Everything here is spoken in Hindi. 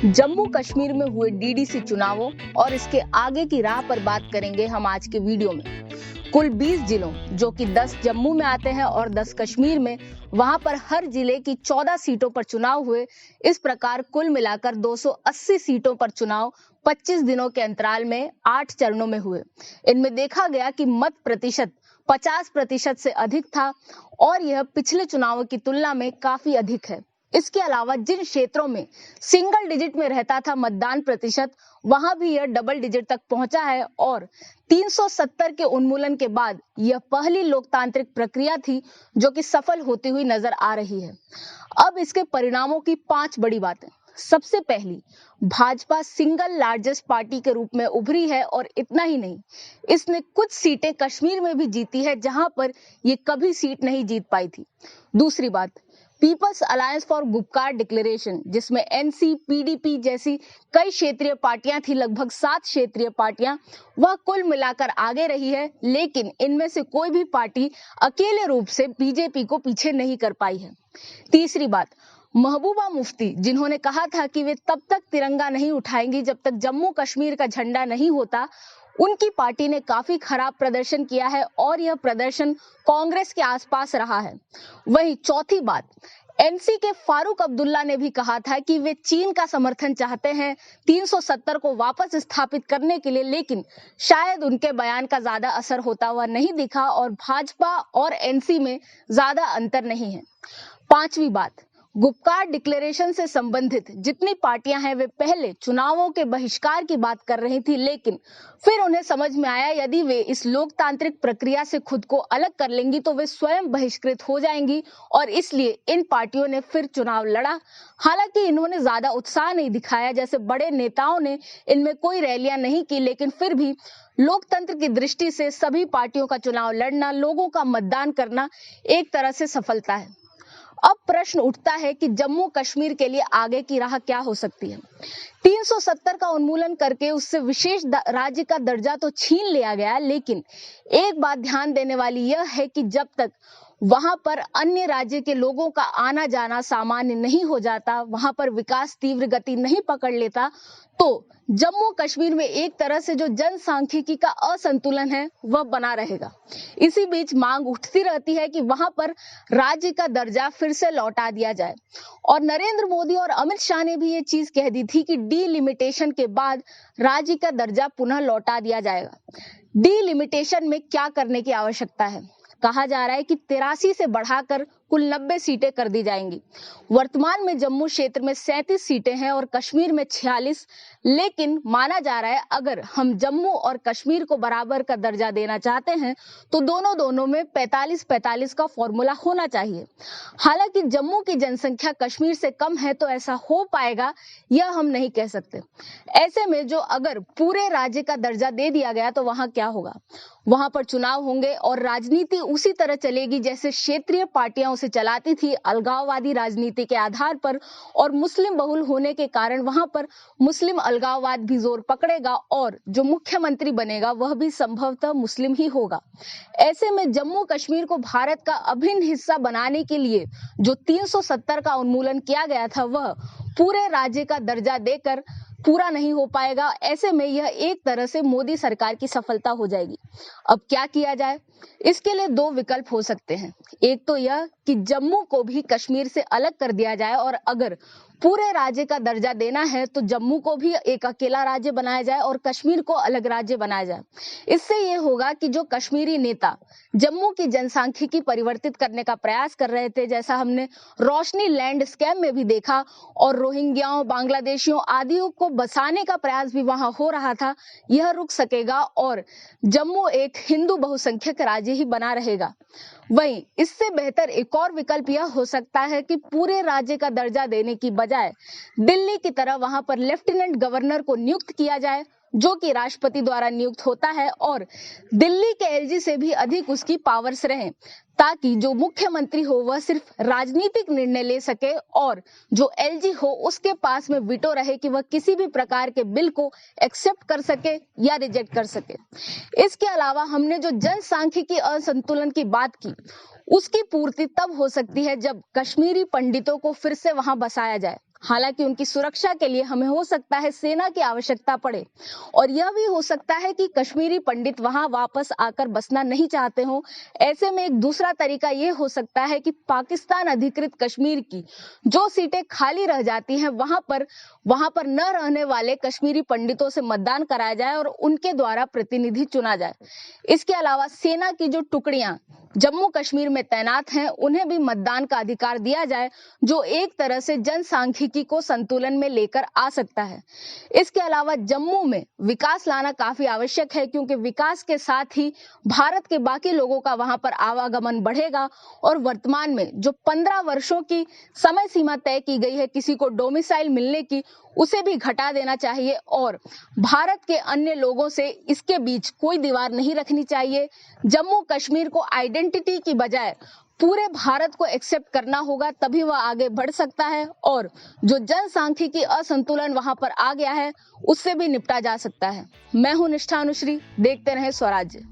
जम्मू कश्मीर में हुए डीडीसी चुनावों और इसके आगे की राह पर बात करेंगे हम आज के वीडियो में। कुल 20 जिलों जो कि 10 जम्मू में आते हैं और 10 कश्मीर में, वहां पर हर जिले की 14 सीटों पर चुनाव हुए। इस प्रकार कुल मिलाकर 280 सीटों पर चुनाव 25 दिनों के अंतराल में 8 चरणों में हुए। इनमें देखा गया कि मत प्रतिशत 50% से अधिक था और यह पिछले चुनावों की तुलना में काफी अधिक है। इसके अलावा जिन क्षेत्रों में सिंगल डिजिट में रहता था मतदान प्रतिशत, वहां भी यह डबल डिजिट तक पहुंचा है और 370 के उन्मूलन के बाद यह पहली लोकतांत्रिक प्रक्रिया थी जो कि सफल होती हुई नजर आ रही है। अब इसके परिणामों की 5 बड़ी बातें। सबसे पहली, भाजपा सिंगल लार्जेस्ट पार्टी के रूप में उभरी है और इतना ही नहीं, इसने कुछ सीटें कश्मीर में भी जीती है जहां पर ये कभी सीट नहीं जीत पाई थी। दूसरी बात, People's Alliance for Gupkar Declaration, जिसमें एनसी, पीडीपी जैसी कई क्षेत्रीय पार्टियां थी, लगभग 7 क्षेत्रीय पार्टियां, वह कुल मिलाकर आगे रही है, लेकिन इनमें से कोई भी पार्टी अकेले रूप से बीजेपी को पीछे नहीं कर पाई है। तीसरी बात, महबूबा मुफ्ती, जिन्होंने कहा था कि वे तब तक तिरंगा नहीं उठाएंगी जब तक जम्मू कश्मीर का झंडा नहीं होता, उनकी पार्टी ने काफी खराब प्रदर्शन किया है और यह प्रदर्शन कांग्रेस के आसपास रहा है। वहीं चौथी बात, एनसी के फारूक अब्दुल्ला ने भी कहा था कि वे चीन का समर्थन चाहते हैं 370 को वापस स्थापित करने के लिए, लेकिन शायद उनके बयान का ज्यादा असर होता हुआ नहीं दिखा और भाजपा और एनसी में ज्यादा अंतर नहीं है। पांचवी बात, गुपकार डिक्लेरेशन से संबंधित जितनी पार्टियां हैं वे पहले चुनावों के बहिष्कार की बात कर रही थी, लेकिन फिर उन्हें समझ में आया यदि वे इस लोकतांत्रिक प्रक्रिया से खुद को अलग कर लेंगी तो वे स्वयं बहिष्कृत हो जाएंगी और इसलिए इन पार्टियों ने फिर चुनाव लड़ा। हालांकि इन्होंने ज्यादा उत्साह नहीं दिखाया, जैसे बड़े नेताओं ने इनमें कोई रैलियां नहीं की, लेकिन फिर भी लोकतंत्र की दृष्टि से सभी पार्टियों का चुनाव लड़ना, लोगों का मतदान करना एक तरह से सफलता है। अब प्रश्न उठता है कि जम्मू कश्मीर के लिए आगे की राह क्या हो सकती है। 370 का उन्मूलन करके उससे विशेष राज्य का दर्जा तो छीन लिया गया, लेकिन एक बात ध्यान देने वाली यह है कि जब तक वहां पर अन्य राज्य के लोगों का आना जाना सामान्य नहीं हो जाता, वहां पर विकास तीव्र गति नहीं पकड़ लेता, तो जम्मू कश्मीर में एक तरह से जो जनसांख्यिकी का असंतुलन है वह बना रहेगा। इसी बीच मांग उठती रहती है कि वहां पर राज्य का दर्जा फिर से लौटा दिया जाए और नरेंद्र मोदी और अमित शाह ने भी ये चीज कह दी थी कि डीलिमिटेशन के बाद राज्य का दर्जा पुनः लौटा दिया जाएगा। डीलिमिटेशन में क्या करने की आवश्यकता है? कहा जा रहा है कि 83 से बढ़ाकर कुल 90 सीटें कर दी जाएंगी। वर्तमान में जम्मू क्षेत्र में 37 सीटें हैं और कश्मीर में 46, लेकिन माना जा रहा है अगर हम जम्मू और कश्मीर को बराबर का दर्जा देना चाहते हैं तो दोनों में 45-45 का फॉर्मूला होना चाहिए। हालांकि जम्मू की जनसंख्या कश्मीर से कम है तो ऐसा हो पाएगा यह हम नहीं कह सकते। ऐसे में जो अगर पूरे राज्य का दर्जा दे दिया गया तो वहां क्या होगा? वहां पर चुनाव होंगे और राजनीति उसी तरह चलेगी जैसे क्षेत्रीय पार्टियां उसे चलाती थी, अलगाववादी राजनीति के आधार पर, और मुस्लिम बहुल होने के कारण वहां पर मुस्लिम अलगाववाद भी जोर पकड़ेगा और जो मुख्यमंत्री बनेगा वह भी संभवतः मुस्लिम ही होगा। ऐसे में जम्मू कश्मीर को भारत का अभिन्न हिस्सा बनाने के लिए जो 370 का उन्मूलन किया गया था वह पूरे राज्य का दर्जा देकर पूरा नहीं हो पाएगा। ऐसे में यह एक तरह से मोदी सरकार की सफलता हो जाएगी। अब क्या किया जाए? इसके लिए 2 विकल्प हो सकते हैं। एक तो यह कि जम्मू को भी कश्मीर से अलग कर दिया जाए और अगर पूरे राज्य का दर्जा देना है तो जम्मू को भी एक अकेला राज्य बनाया जाए और कश्मीर को अलग राज्य बनाया जाए। इससे यह होगा कि जो कश्मीरी नेता जम्मू की जनसांख्यिकी परिवर्तित करने का प्रयास कर रहे थे, जैसा हमने रोशनी लैंड स्कैम में भी देखा, और रोहिंग्याओं, बांग्लादेशियों आदियों को बसाने का प्रयास भी वहां हो रहा था, यह रुक सकेगा और जम्मू एक हिंदू बहुसंख्यक राज्य ही बना रहेगा। वहीं इससे बेहतर एक और विकल्प यह हो सकता है कि पूरे राज्य का दर्जा देने की बजाय दिल्ली की तरह वहां पर लेफ्टिनेंट गवर्नर को नियुक्त किया जाए, जो कि राष्ट्रपति द्वारा नियुक्त होता है और दिल्ली के एलजी से भी अधिक उसकी पावर्स रहें, ताकि जो मुख्यमंत्री हो वह सिर्फ राजनीतिक निर्णय ले सके और जो एलजी हो उसके पास में वीटो रहे कि वह किसी भी प्रकार के बिल को एक्सेप्ट कर सके या रिजेक्ट कर सके। इसके अलावा हमने जो जनसांख्यिकी असंतुलन की बात की, उसकी पूर्ति तब हो सकती है जब कश्मीरी पंडितों को फिर से वहां बसाया जाए। हालांकि उनकी सुरक्षा के लिए हमें हो सकता है सेना की आवश्यकता पड़े, और यह भी हो सकता है कि कश्मीरी पंडित वहां वापस आकर बसना नहीं चाहते हो। ऐसे में एक दूसरा तरीका यह हो सकता है कि पाकिस्तान अधिकृत कश्मीर की जो सीटें खाली रह जाती हैं वहां पर न रहने वाले कश्मीरी पंडितों से मतदान कराया जाए और उनके द्वारा प्रतिनिधि चुना जाए। इसके अलावा सेना की जो टुकड़ियां जम्मू कश्मीर में तैनात हैं उन्हें भी मतदान का अधिकार दिया जाए, जो एक तरह से जनसांख्यिकी को संतुलन में लेकर आ सकता है। इसके अलावा जम्मू में विकास लाना काफी आवश्यक है, क्योंकि विकास के साथ ही भारत के बाकी लोगों का वहां पर आवागमन बढ़ेगा। और वर्तमान में जो 15 वर्षों की समय सीमा तय की गई है किसी को डोमिसाइल मिलने की, उसे भी घटा देना चाहिए और भारत के अन्य लोगों से इसके बीच कोई दीवार नहीं रखनी चाहिए। जम्मू कश्मीर को आइडेंटिटी की बजाय पूरे भारत को एक्सेप्ट करना होगा, तभी वह आगे बढ़ सकता है और जो जनसांख्यिकी असंतुलन वहां पर आ गया है उससे भी निपटा जा सकता है। मैं हूं निष्ठा अनुश्री, देखते रहें स्वराज्य।